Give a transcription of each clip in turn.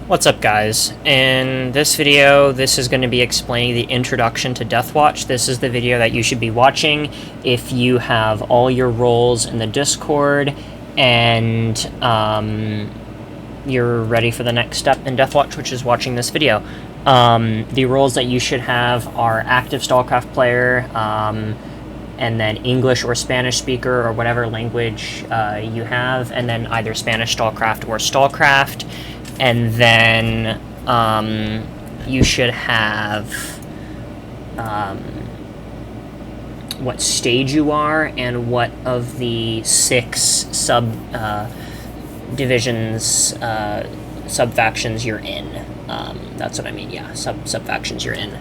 What's up, guys? In this video, this is going to be explaining the introduction to Death Watch. This is the video that you should be watching if you have all your roles in the Discord and you're ready for the next step in Death Watch, which is watching this video. The roles that you should have are active Stalcraft player, and then English or Spanish speaker or whatever language you have, and then either Spanish Stalcraft or Stalcraft. And then you should have what stage you are and what of the 6 divisions, sub-factions you're in. That's what I mean, yeah, sub-factions you're in.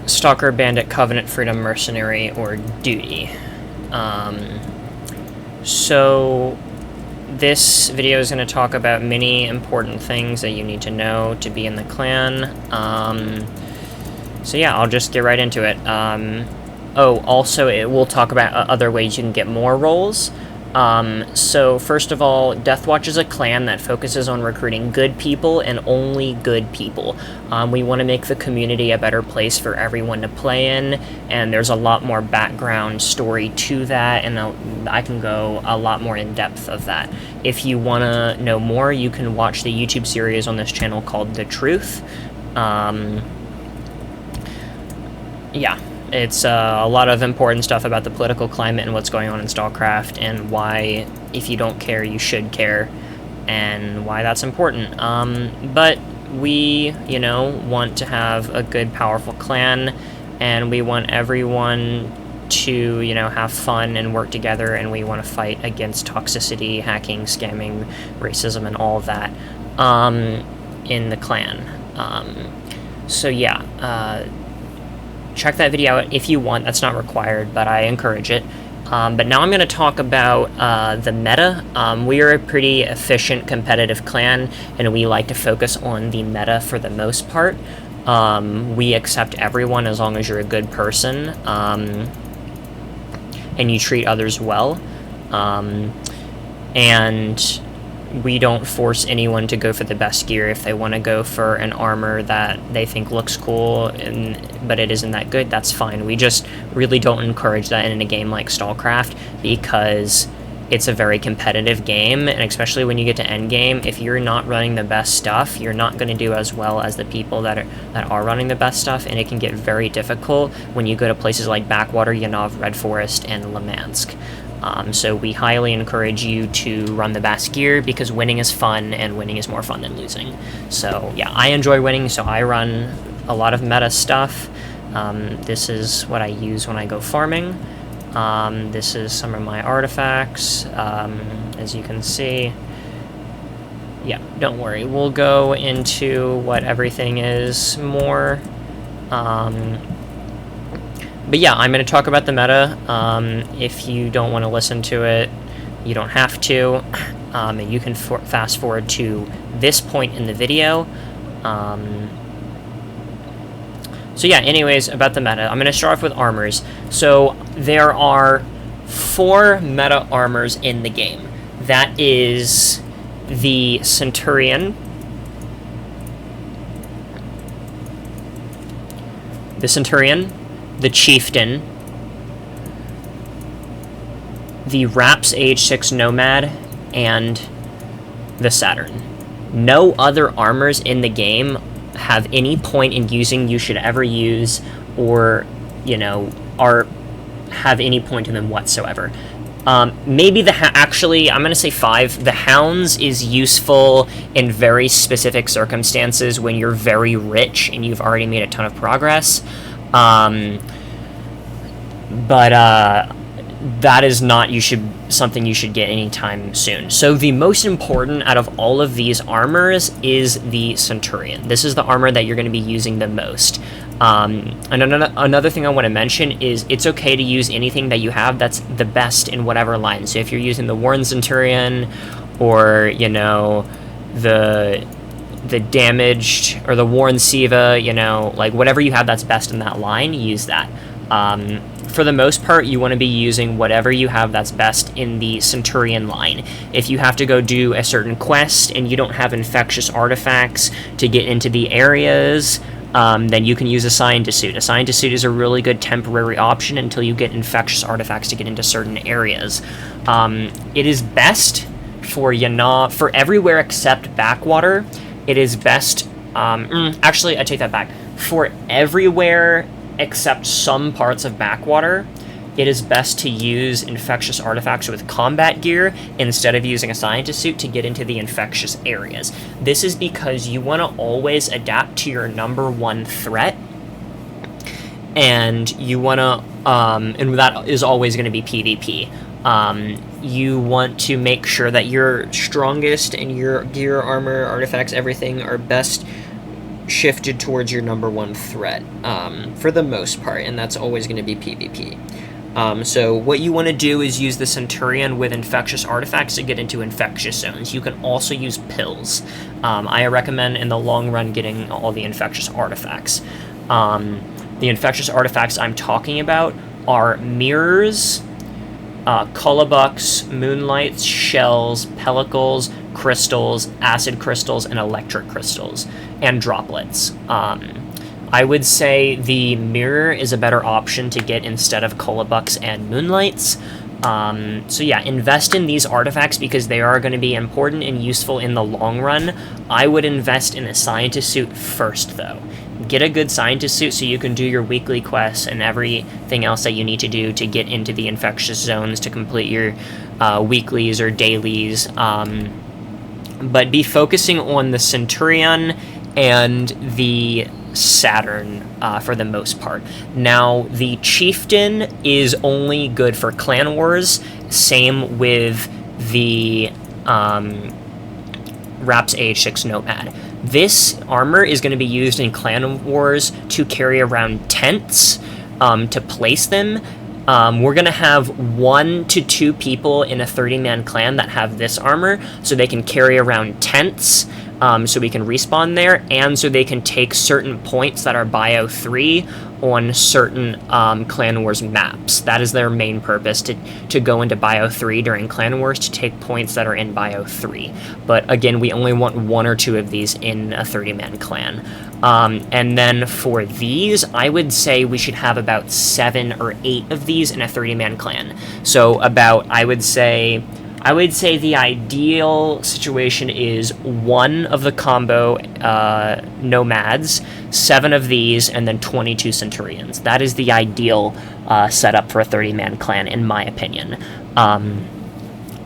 Stalker, Bandit, Covenant, Freedom, Mercenary, or Duty. So this video is going to talk about many important things that you need to know to be in the clan. So yeah, I'll just get right into it. Also, it will talk about other ways you can get more roles. So first of all, Death Watch is a clan that focuses on recruiting good people and only good people. We want to make the community a better place for everyone to play in, and there's a lot more background story to that, and I can go a lot more in depth of that. If you want to know more, you can watch the YouTube series on this channel called The Truth. Yeah. It's a lot of important stuff about the political climate and what's going on in Stalcraft, and why, if you don't care, you should care, and why that's important. But we, want to have a good, powerful clan, and we want everyone to, have fun and work together, and we want to fight against toxicity, hacking, scamming, racism, and all of that in the clan. So yeah, check that video out if you want. That's not required, but I encourage it. But now I'm going to talk about the meta. We are a pretty efficient, competitive clan, and we like to focus on the meta for the most part. We accept everyone as long as you're a good person, and you treat others well. And we don't force anyone to go for the best gear. If they want to go for an armor that they think looks cool, but it isn't that good, that's fine. We just really don't encourage that in a game like Stalcraft, because it's a very competitive game, and especially when you get to endgame, if you're not running the best stuff, you're not going to do as well as the people that are running the best stuff, and it can get very difficult when you go to places like Backwater, Yanov, Red Forest, and Lemansk. So we highly encourage you to run the best gear, because winning is fun, and winning is more fun than losing. So yeah, I enjoy winning, so I run a lot of meta stuff. This is what I use when I go farming. This is some of my artifacts, as you can see. Yeah, don't worry, we'll go into what everything is more. But yeah, I'm going to talk about the meta. If you don't want to listen to it, you don't have to. And you can fast forward to this point in the video. So yeah, anyways, about the meta. I'm going to start off with armors. So there are 4 meta armors in the game. That is the Centurion, the Chieftain, the Raps Age 6 Nomad, and the Saturn. No other armors in the game have any point in using, you should ever use, or, have any point in them whatsoever. Maybe actually, I'm going to say 5. The Hounds is useful in very specific circumstances when you're very rich and you've already made a ton of progress. But that is not something you should get anytime soon. So the most important out of all of these armors is the Centurion. This is the armor that you're going to be using the most. And another thing I want to mention is it's okay to use anything that you have that's the best in whatever line. So if you're using the Warren Centurion, or the damaged, or the Warren Siva, like whatever you have that's best in that line, use that. For the most part, you want to be using whatever you have that's best in the Centurion line. If you have to go do a certain quest and you don't have infectious artifacts to get into the areas, then you can use a scientist suit. A scientist suit is a really good temporary option until you get infectious artifacts to get into certain areas. It is best for for everywhere except backwater. It is best, actually, I take that back. For everywhere except some parts of backwater, it is best to use infectious artifacts with combat gear instead of using a scientist suit to get into the infectious areas. This is because you want to always adapt to your number one threat, and you want to, and that is always going to be PvP. You want to make sure that your strongest and your gear, armor, artifacts, everything are best shifted towards your number one threat, for the most part, and that's always going to be PvP. So what you want to do is use the Centurion with infectious artifacts to get into infectious zones. You can also use pills. I recommend in the long run getting all the infectious artifacts. The infectious artifacts I'm talking about are mirrors, Colubucks, moonlights, shells, pellicles, crystals, acid crystals, and electric crystals, and droplets. I would say the mirror is a better option to get instead of Colubucks and moonlights. So yeah, invest in these artifacts because they are going to be important and useful in the long run. I would invest in a scientist suit first, though. Get a good scientist suit so you can do your weekly quests and everything else that you need to do to get into the infectious zones to complete your weeklies or dailies. But be focusing on the Centurion and the Saturn for the most part. Now, the Chieftain is only good for Clan Wars. Same with the Raps AH6 Nomad. This armor is going to be used in Clan Wars to carry around tents, to place them. We're going to have 1 to 2 people in a 30-man clan that have this armor, so they can carry around tents, so we can respawn there, and so they can take certain points that are Bio 3 on certain Clan Wars maps. That is their main purpose, to go into Bio 3 during Clan Wars to take points that are in Bio 3. But again, we only want 1 or 2 of these in a 30-man clan. And then for these, I would say we should have about 7 or 8 of these in a 30-man clan. So about, I would say the ideal situation is 1 of the combo nomads, 7 of these, and then 22 centurions. That is the ideal setup for a 30-man clan, in my opinion.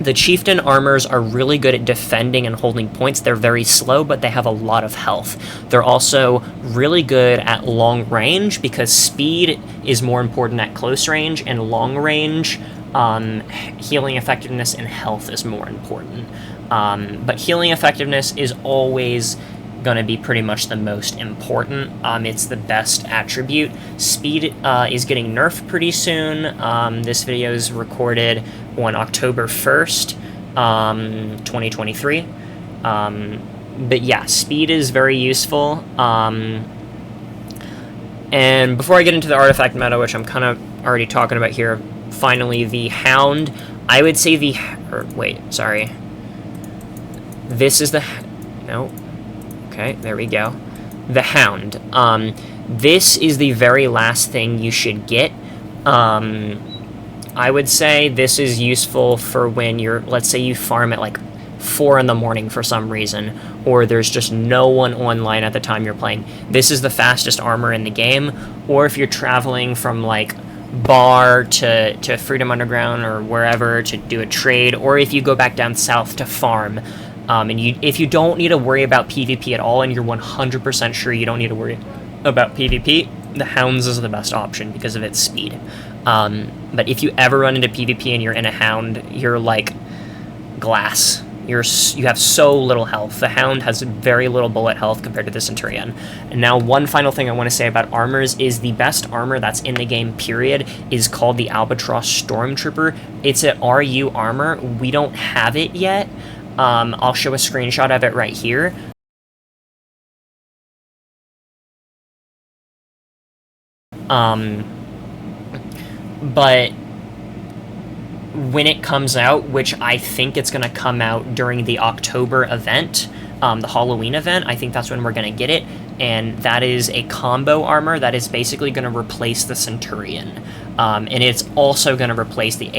The Chieftain armors are really good at defending and holding points. They're very slow, but they have a lot of health. They're also really good at long range because speed is more important at close range, and long range, healing effectiveness and health is more important. But healing effectiveness is always going to be pretty much the most important. It's the best attribute. Speed is getting nerfed pretty soon. This video is recorded on October 1st, 2023. But yeah, speed is very useful. And before I get into the artifact meta, which I'm kind of already talking about here, finally, the Hound. I would say this is the... No. Okay, there we go. The Hound. This is the very last thing you should get. I would say this is useful for when you're... Let's say you farm at like 4 in the morning for some reason, or there's just no one online at the time you're playing. This is the fastest armor in the game. Or if you're traveling from like Bar to Freedom Underground or wherever to do a trade, or if you go back down south to farm, and if you don't need to worry about PvP at all and you're 100% sure you don't need to worry about PvP, the Hounds is the best option because of its speed. But if you ever run into PvP and you're in a Hound, you're like glass. You have so little health. The Hound has very little bullet health compared to the Centurion. And now one final thing I want to say about armors is the best armor that's in the game, period, is called the Albatross Stormtrooper. It's an RU armor. We don't have it yet. I'll show a screenshot of it right here. but when it comes out, which I think it's going to come out during the October event, the Halloween event, I think that's when we're going to get it, and that is a combo armor that is basically going to replace the Centurion. And it's also going to replace the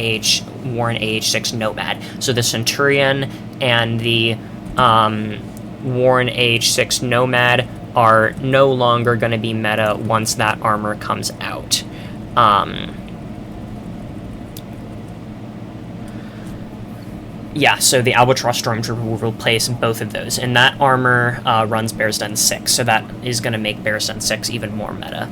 Warren AH6 Nomad. So the Centurion and the Warren AH6 Nomad are no longer going to be meta once that armor comes out. Yeah, so the Albatross Stormtrooper will replace both of those, and that armor runs Bear's Den 6, so that is going to make Bear's Den 6 even more meta.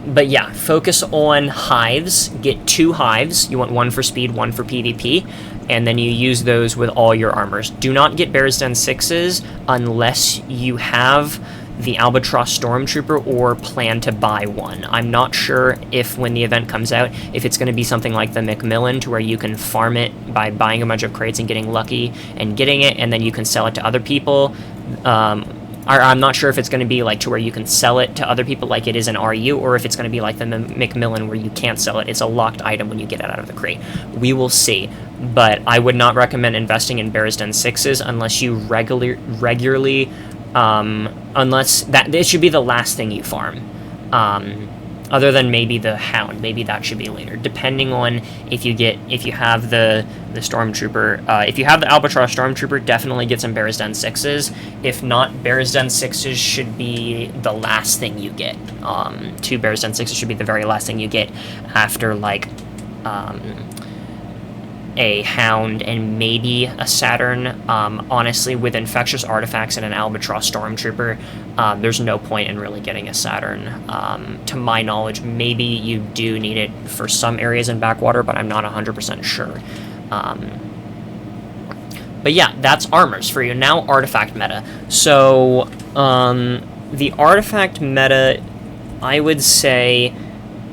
But yeah, focus on hives. Get 2 hives. You want 1 for speed, 1 for PvP, and then you use those with all your armors. Do not get Bear's Den 6s unless you have the Albatross Stormtrooper or plan to buy one. I'm not sure if when the event comes out, if it's going to be something like the Macmillan to where you can farm it by buying a bunch of crates and getting lucky and getting it, and then you can sell it to other people. I'm not sure if it's going to be like to where you can sell it to other people like it is in RU, or if it's going to be like the Macmillan where you can't sell it. It's a locked item when you get it out of the crate. We will see. But I would not recommend investing in Bear's Den 6s unless you regularly unless that it should be the last thing you farm, other than maybe the Hound. Maybe that should be later, depending on if you have the Stormtrooper. If you have the Albatross Stormtrooper, definitely get some Bear's Den 6s. If not, Bear's Den 6s should be the last thing you get. 2 Bear's Den 6s should be the very last thing you get after like a Hound and maybe a Saturn. Honestly, with Infectious Artifacts and an Albatross Stormtrooper, there's no point in really getting a Saturn. To my knowledge, maybe you do need it for some areas in Backwater, but I'm not 100% sure. But yeah, that's armors for you. Now, artifact meta. So, the artifact meta, I would say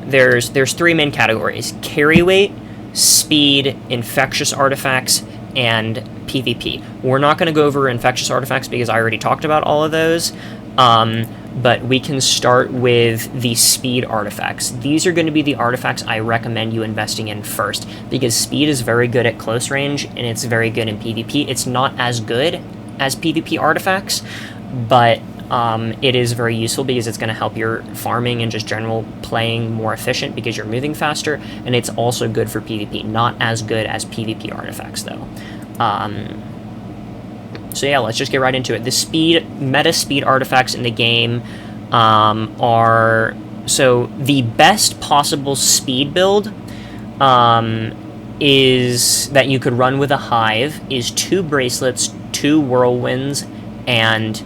there's 3 main categories: carry weight, speed, infectious artifacts, and PvP. We're not going to go over infectious artifacts because I already talked about all of those, but we can start with the speed artifacts. These are going to be the artifacts I recommend you investing in first, because speed is very good at close range, and it's very good in PvP. It's not as good as PvP artifacts, but it is very useful because it's going to help your farming and just general playing more efficient because you're moving faster, and it's also good for PvP. Not as good as PvP artifacts, though. So yeah, let's just get right into it. The meta speed artifacts in the game are... So the best possible speed build is that you could run with a hive is 2 bracelets, 2 whirlwinds, and...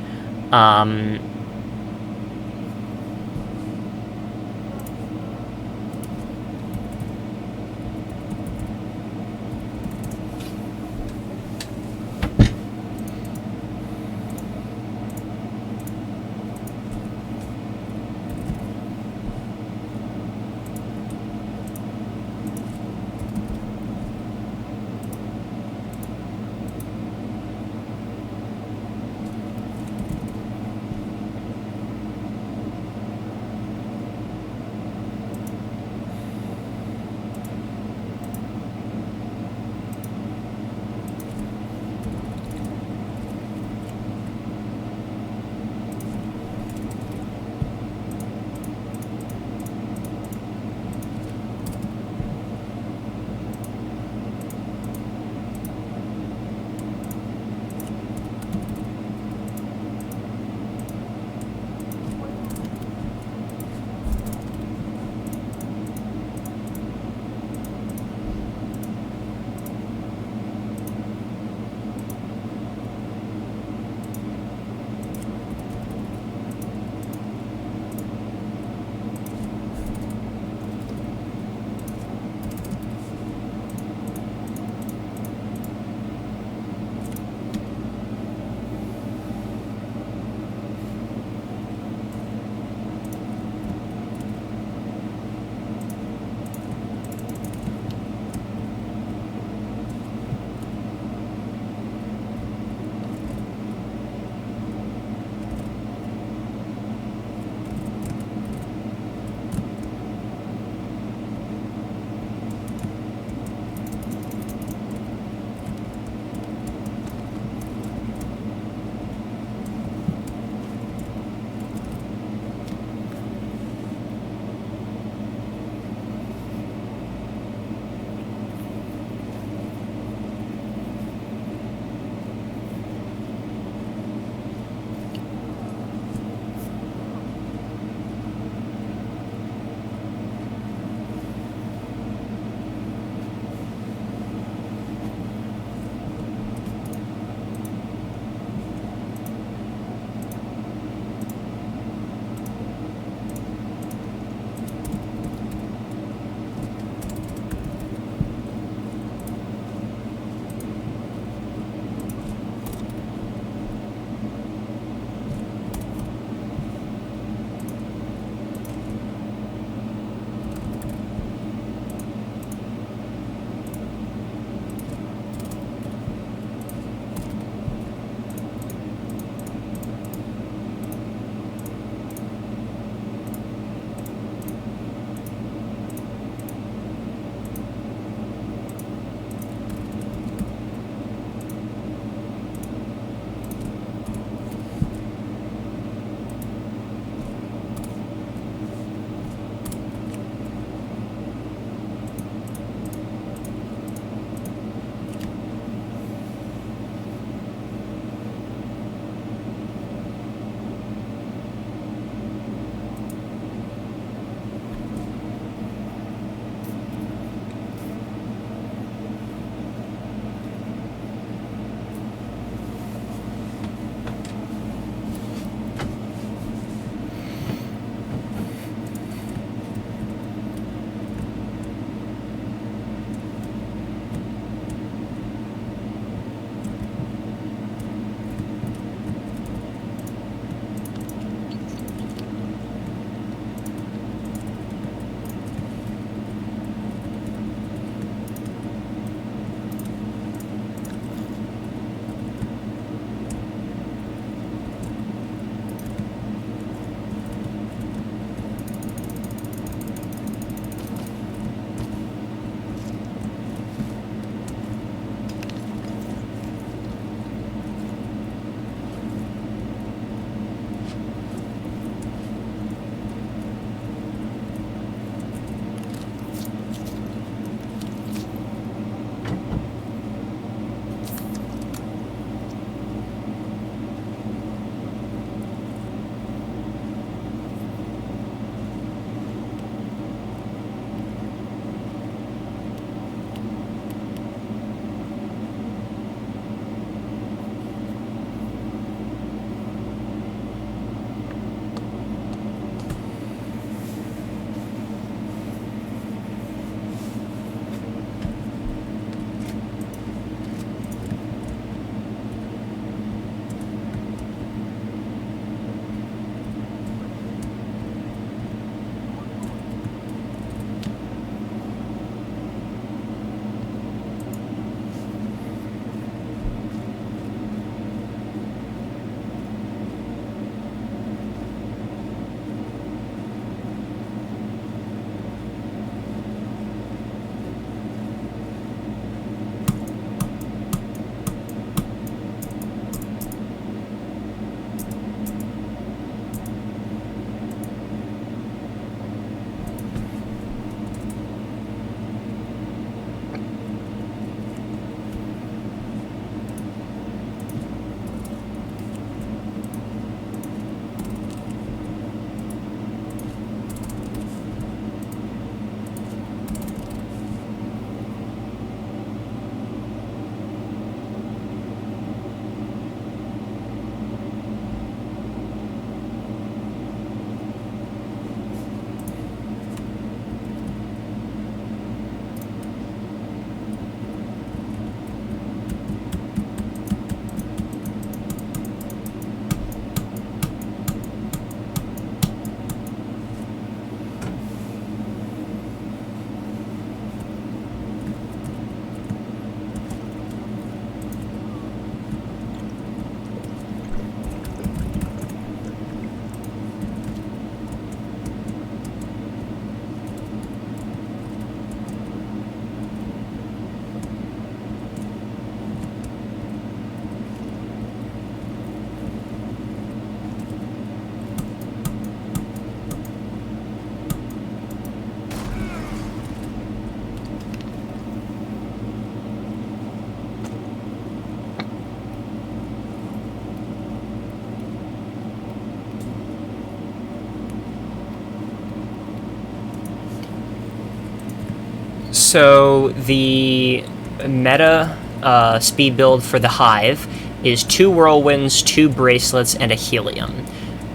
So the meta speed build for the Hive is 2 whirlwinds, 2 bracelets, and a helium.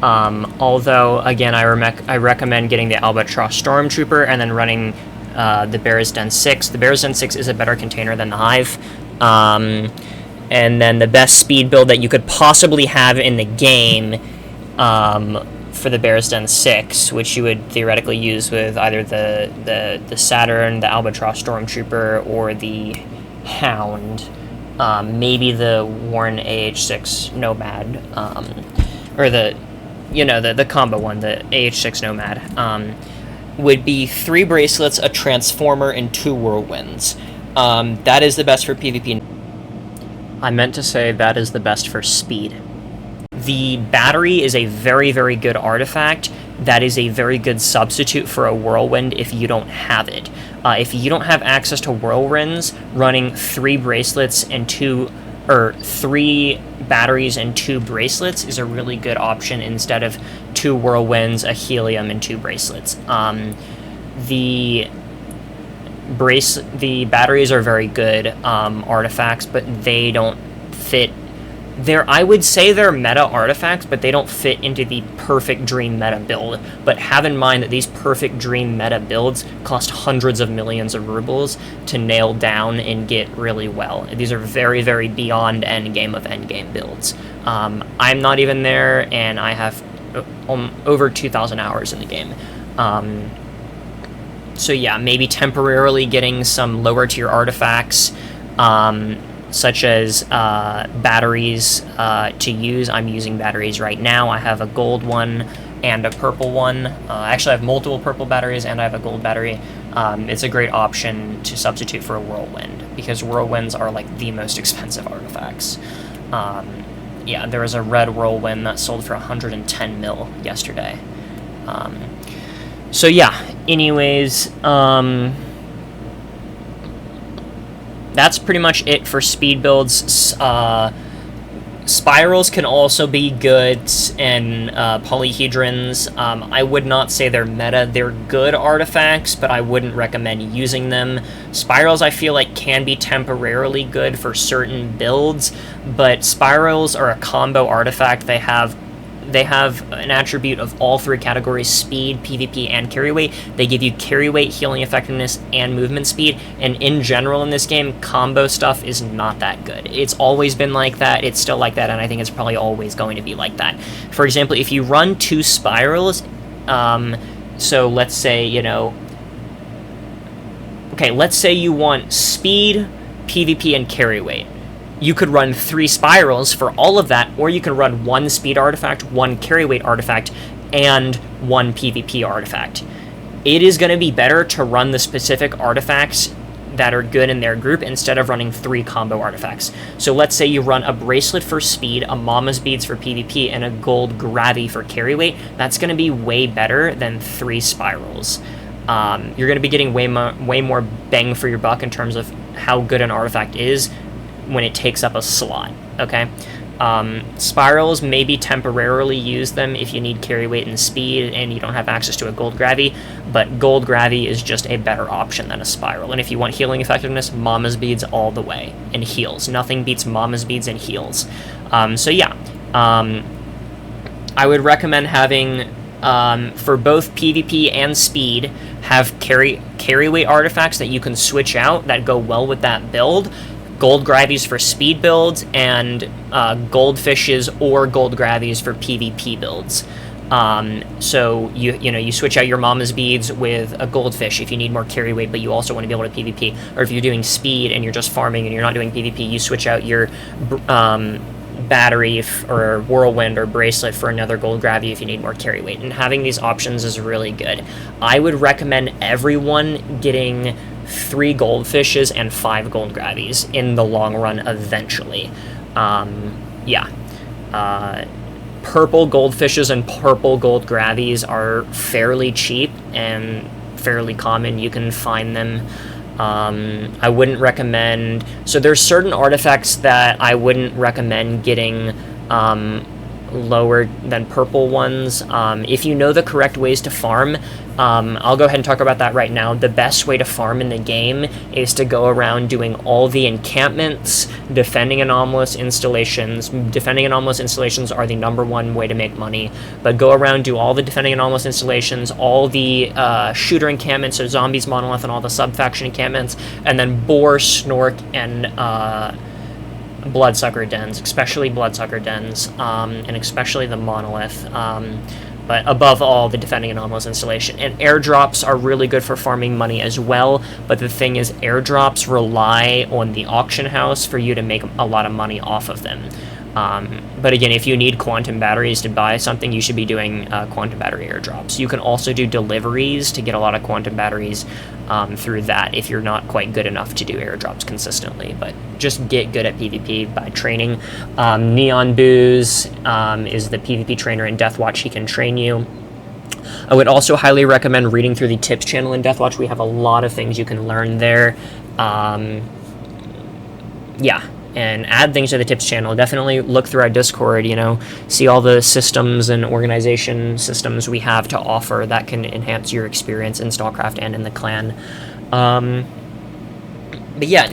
Although, again, I recommend getting the Albatross Stormtrooper and then running the Bear's Den 6. The Bear's Den 6 is a better container than the Hive. And then the best speed build that you could possibly have in the game for the Bear's Den 6, which you would theoretically use with either the Saturn, the Albatross Stormtrooper, or the Hound. Maybe the Warren AH6 Nomad, or the combo one, the AH6 Nomad, would be 3 bracelets, a transformer, and 2 whirlwinds. That is the best for PvP. I meant to say that is the best for speed. The battery is a very, very good artifact. That is a very good substitute for a whirlwind if you don't have it. If you don't have access to whirlwinds, running 3 bracelets and 3 batteries and 2 bracelets is a really good option instead of 2 whirlwinds, a helium, and 2 bracelets. The batteries are very good artifacts, but they don't fit. I would say they're meta artifacts, but they don't fit into the perfect dream meta build. But have in mind that these perfect dream meta builds cost hundreds of millions of rubles to nail down and get really well. These are very, very beyond endgame of endgame builds. I'm not even there, and I have over 2,000 hours in the game. So yeah, maybe temporarily getting some lower tier artifacts, such as batteries to use. I'm using batteries right now. I have a gold one and a purple one. Actually, I have multiple purple batteries and I have a gold battery. It's a great option to substitute for a whirlwind, because whirlwinds are like the most expensive artifacts. Yeah, there was a red whirlwind that sold for 110 mil yesterday. So yeah, anyways, that's pretty much it for speed builds. Spirals can also be good, and polyhedrons. I would not say they're meta. They're good artifacts, but I wouldn't recommend using them. Spirals, I feel like, can be temporarily good for certain builds, but spirals are a combo artifact. They have an attribute of all 3 categories: speed, PvP, and carry weight. They give you carry weight, healing effectiveness, and movement speed, and in general in this game, combo stuff is not that good. It's always been like that, it's still like that, and I think it's probably always going to be like that. For example, if you run 2 spirals, so let's say, let's say you want speed, PvP, and carry weight. You could run 3 spirals for all of that, or you can run 1 speed artifact, 1 carry weight artifact, and 1 PvP artifact. It is going to be better to run the specific artifacts that are good in their group instead of running 3 combo artifacts. So let's say you run a bracelet for speed, a mama's beads for PvP, and a gold gravy for carry weight. That's going to be way better than 3 spirals. You're going to be getting way more bang for your buck in terms of how good an artifact is when it takes up a slot, okay? Spirals, maybe temporarily use them if you need carry weight and speed and you don't have access to a gold gravy, but gold gravy is just a better option than a spiral. And if you want healing effectiveness, mama's beads all the way, and heals. Nothing beats mama's beads and heals. So yeah, I would recommend having, for both PvP and speed, have carry weight artifacts that you can switch out that go well with that build. Gold gravies for speed builds, and goldfishes or gold gravies for PvP builds. So you switch out your mama's beads with a goldfish if you need more carry weight, but you also want to be able to PvP. Or if you're doing speed and you're just farming and you're not doing PvP, you switch out your battery or whirlwind or bracelet for another gold gravy if you need more carry weight. And having these options is really good. I would recommend everyone getting 3 goldfishes and 5 gold gravies in the long run eventually. Purple goldfishes and purple gold gravies are fairly cheap and fairly common. You can find them. I wouldn't recommend... So there's certain artifacts that I wouldn't recommend getting lower than purple ones. If you know the correct ways to farm, I'll go ahead and talk about that right now. The best way to farm in the game is to go around doing all the encampments, defending anomalous installations. Defending anomalous installations are the #1 way to make money, but go around, do all the defending anomalous installations, all the shooter encampments, so zombies, monolith, and all the sub-faction encampments, and then boar, snork, and bloodsucker dens, especially bloodsucker dens, and especially the monolith. But above all, the defending anomalous installation. And airdrops are really good for farming money as well, but the thing is, airdrops rely on the auction house for you to make a lot of money off of them. But again, if you need quantum batteries to buy something, you should be doing quantum battery airdrops. You can also do deliveries to get a lot of quantum batteries through that if you're not quite good enough to do airdrops consistently. But just get good at PvP by training. Neon Booze is the PvP trainer in Death Watch. He can train you. I would also highly recommend reading through the tips channel in Death Watch. We have a lot of things you can learn there. Yeah. And add things to the tips channel. Definitely look through our Discord, see all the systems and organization systems we have to offer that can enhance your experience in Stalcraft and in the clan. But yeah,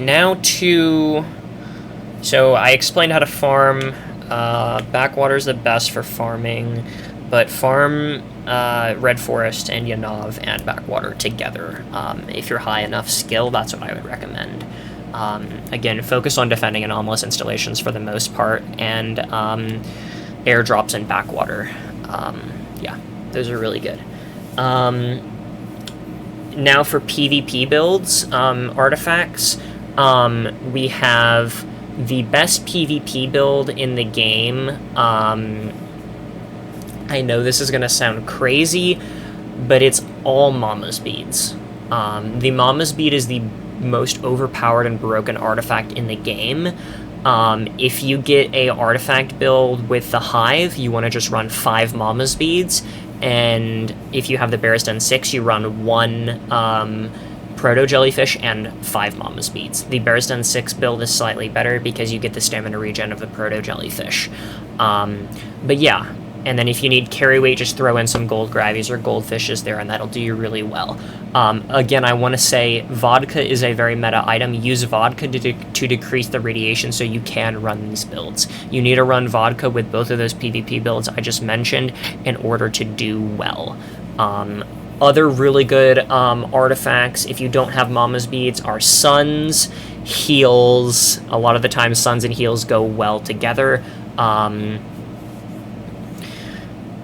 so I explained how to farm. Backwater's the best for farming, but farm Red Forest and Yanav and Backwater together. If you're high enough skill, that's what I would recommend. Again, focus on defending anomalous installations for the most part, and airdrops and backwater. Yeah, those are really good. Now for PvP builds, artifacts, we have the best PvP build in the game. I know this is going to sound crazy, but it's all Mama's Beads. The Mama's Bead is the most overpowered and broken artifact in the game. If you get a artifact build with the Hive, you want to just run 5 Mama's Beads, and if you have the Bear's Den 6, you run 1 Proto Jellyfish and 5 Mama's Beads. The Bear's Den 6 build is slightly better because you get the stamina regen of the Proto Jellyfish. But yeah, and then if you need carry weight, just throw in some gold gravies or goldfishes there, and that'll do you really well. Again, I want to say vodka is a very meta item. Use vodka to decrease the radiation so you can run these builds. You need to run vodka with both of those PvP builds I just mentioned in order to do well. Other really good artifacts, if you don't have Mama's Beads, are Suns, Heals. A lot of the time, Suns and Heals go well together.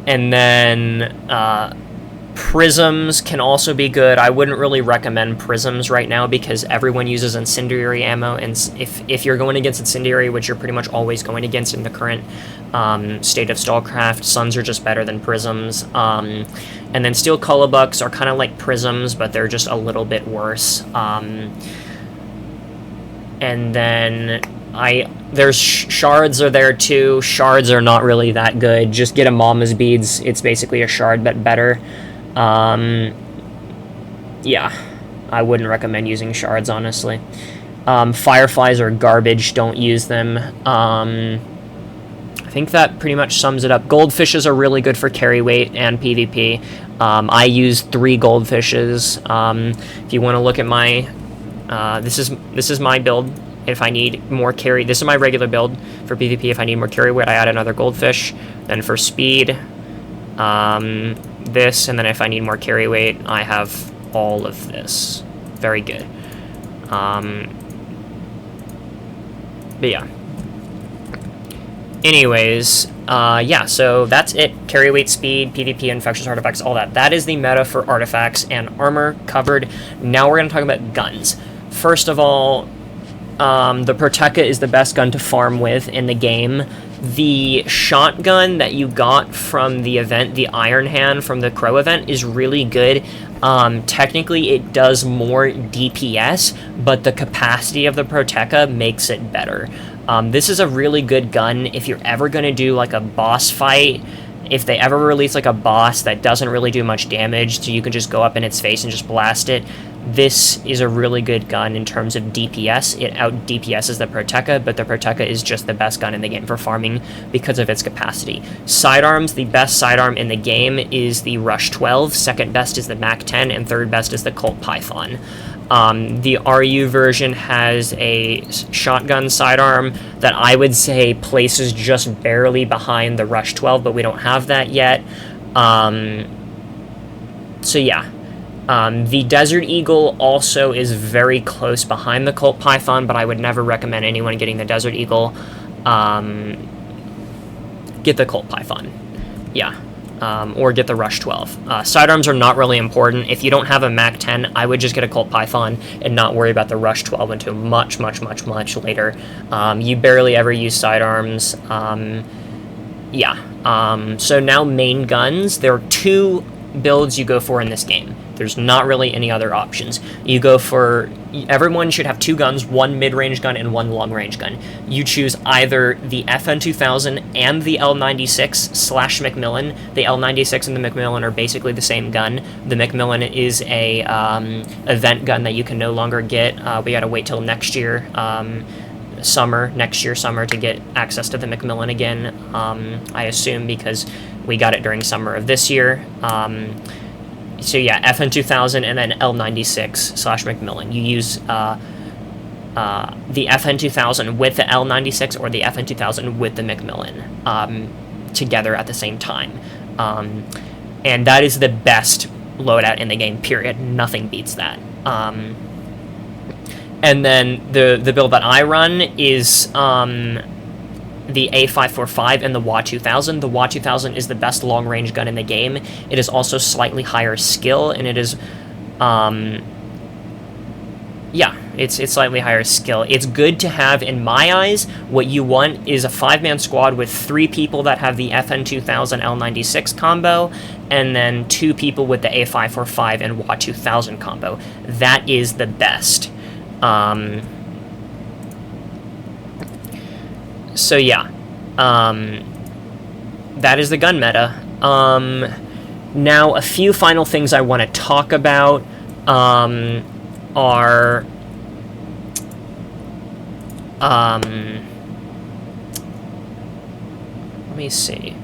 And then Prisms can also be good. I wouldn't really recommend Prisms right now because everyone uses Incendiary ammo, and if you're going against Incendiary, which you're pretty much always going against in the current state of Stalcraft, Suns are just better than Prisms. And then Steel Cullibucks are kind of like Prisms, but they're just a little bit worse. And then there's shards are there too. Shards are not really that good. Just get a Mama's Beads. It's basically a shard, but better. Yeah, I wouldn't recommend using shards, honestly. Fireflies are garbage. Don't use them. I think that pretty much sums it up. Goldfishes are really good for carry weight and PvP. I use 3 goldfishes. If you want to look at my, this is my build. If I need more carry, this is my regular build for PvP. If I need more carry weight, I add another goldfish. Then for speed, this, and then if I need more carry weight, I have all of this. Very good. But yeah. Anyways, yeah, so that's it. Carry weight, speed, PvP, infectious artifacts, all that. That is the meta for artifacts and armor covered. Now we're going to talk about guns. First of all, the Proteka is the best gun to farm with in the game. The shotgun that you got from the event, the Iron Hand from the Crow event, is really good. Technically, it does more DPS, but the capacity of the Proteka makes it better. This is a really good gun if you're ever going to do like a boss fight. If they ever release like a boss that doesn't really do much damage, so you can just go up in its face and just blast it. This is a really good gun in terms of DPS. It out DPSs the Proteka, but the Proteka is just the best gun in the game for farming because of its capacity. Sidearms, the best sidearm in the game is the Rush 12, second best is the Mac 10, and third best is the Colt Python. The RU version has a shotgun sidearm that I would say places just barely behind the Rush 12, but we don't have that yet. So yeah. The Desert Eagle also is very close behind the Colt Python, but I would never recommend anyone getting the Desert Eagle. Get the Colt Python. Yeah. Or get the Rush 12. Sidearms are not really important. If you don't have a Mac 10, I would just get a Colt Python and not worry about the Rush 12 until much later. You barely ever use sidearms. Yeah. So now main guns. There are 2 builds you go for in this game. There's not really any other options. You go for... Everyone should have 2 guns, 1 mid-range gun and 1 long-range gun. You choose either the FN2000 and the L96/Macmillan. The L96 and the Macmillan are basically the same gun. The Macmillan is a event gun that you can no longer get. We gotta wait till next year, summer to get access to the Macmillan again, I assume, because we got it during summer of this year. So yeah, FN2000 and then L96/Macmillan. You use the FN2000 with the L96 or the FN2000 with the Macmillan together at the same time. And that is the best loadout in the game, period. Nothing beats that. And then the build that I run is the A545 and the WA2000. The WA2000 is the best long-range gun in the game. It is also slightly higher skill, and it is, yeah, it's slightly higher skill. It's good to have, in my eyes. What you want is a 5-man squad with 3 people that have the FN2000 L96 combo, and then 2 people with the A545 and WA2000 combo. That is the best. So yeah, that is the gun meta. Now, a few final things I want to talk about are... let me see.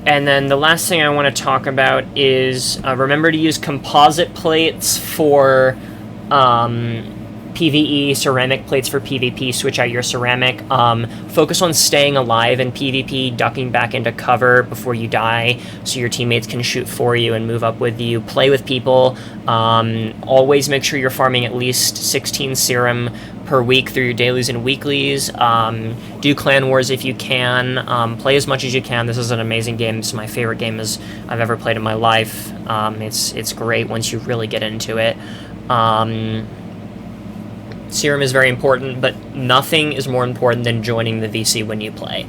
And then the last thing I want to talk about is remember to use composite plates for PvE, ceramic plates for PvP. Switch out your ceramic. Focus on staying alive in PvP, ducking back into cover before you die so your teammates can shoot for you and move up with you. Play with people. Always make sure you're farming at least 16 serum per week through your dailies and weeklies. Do clan wars if you can. Play as much as you can. This is an amazing game. It's my favorite game I've ever played in my life. It's great once you really get into it. Serum is very important, but nothing is more important than joining the VC when you play.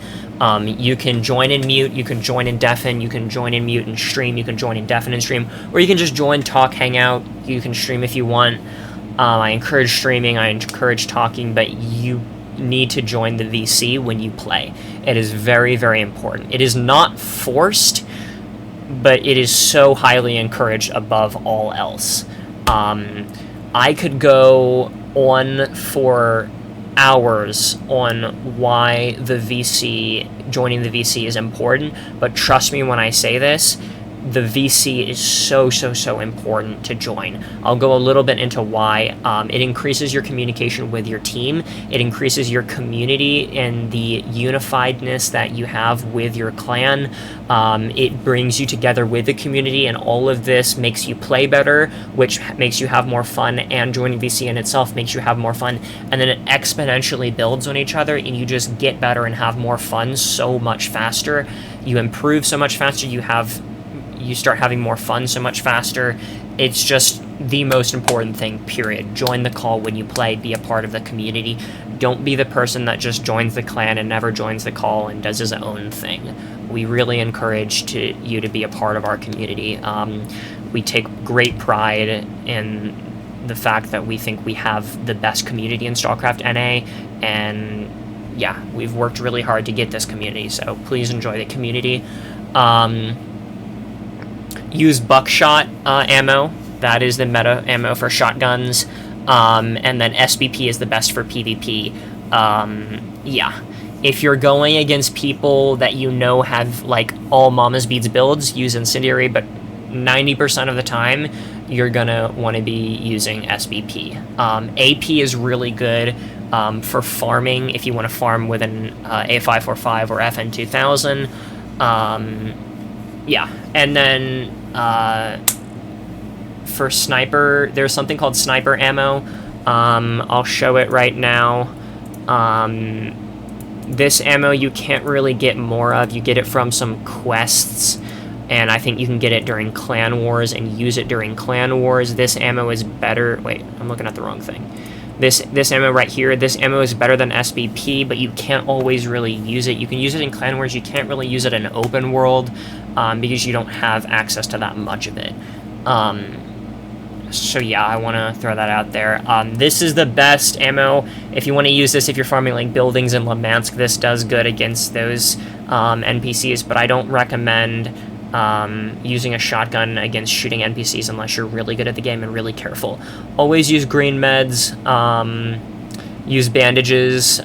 You can join in mute, you can join in deafen, you can join in mute and stream, you can join in deafen and stream, or you can just join, talk, hang out. You can stream if you want. I encourage streaming, I encourage talking, but you need to join the VC when you play. It is very, very important. It is not forced, but it is so highly encouraged above all else. I could go on for hours on why joining the VC is important, but trust me when I say this, the VC is so important to join. I'll go a little bit into why. It increases your communication with your team. It increases your community and the unifiedness that you have with your clan. It brings you together with the community, and all of this makes you play better, which makes you have more fun, and joining VC in itself makes you have more fun, and then it exponentially builds on each other, and you just get better and have more fun so much faster. You improve so much faster. You start having more fun so much faster. It's just the most important thing, period. Join the call when you play. Be a part of the community. Don't be the person that just joins the clan and never joins the call and does his own thing. We really encourage you to be a part of our community. We take great pride in the fact that we think we have the best community in Stalcraft NA, and yeah, we've worked really hard to get this community, so please enjoy the community. Use buckshot ammo. That is the meta ammo for shotguns. And then SBP is the best for PvP. Yeah. If you're going against people that you know have, like, all Mama's Beads builds, use Incendiary, but 90% of the time, you're gonna want to be using SBP. AP is really good for farming, if you want to farm with an A545 or FN2000. Yeah, and then for sniper, there's something called sniper ammo. I'll show it right now. This ammo you can't really get more of. You get it from some quests, and I think you can get it during Clan Wars and use it during Clan Wars. This ammo is better. Wait, I'm looking at the wrong thing. This ammo right here, this ammo is better than SBP, but you can't always really use it. You can use it in Clan Wars. You can't really use it in open world because you don't have access to that much of it. So yeah, I want to throw that out there. This is the best ammo if you want to use this if you're farming like buildings in Lemansk. This does good against those NPCs, but I don't recommend using a shotgun against shooting NPCs unless you're really good at the game and really careful. Always use green meds, use bandages,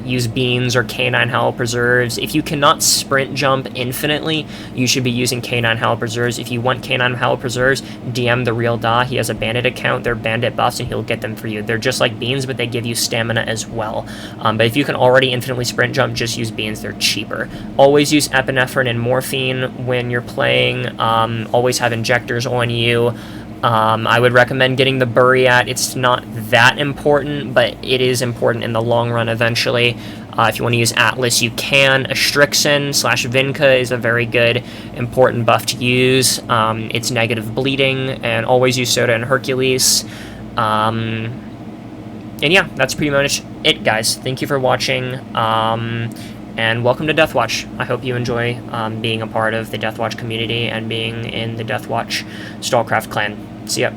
use beans or K9 Howl Preserves. If you cannot sprint jump infinitely, you should be using K9 Howl Preserves. If you want K9 Howl Preserves, DM the real Da. He has a bandit account. They're bandit buffs, and he'll get them for you. They're just like beans, but they give you stamina as well. But if you can already infinitely sprint jump, just use beans. They're cheaper. Always use epinephrine and morphine when you're playing. Always have injectors on you. I would recommend getting the Buriat. It's not that important, but it is important in the long run eventually. If you want to use Atlas, you can. Astrixin / Vinca is a very good, important buff to use. It's negative bleeding, and always use Soda and Hercules. And yeah, that's pretty much it, guys. Thank you for watching, and welcome to Death Watch. I hope you enjoy being a part of the Death Watch community and being in the Death Watch Stalcraft clan. See ya.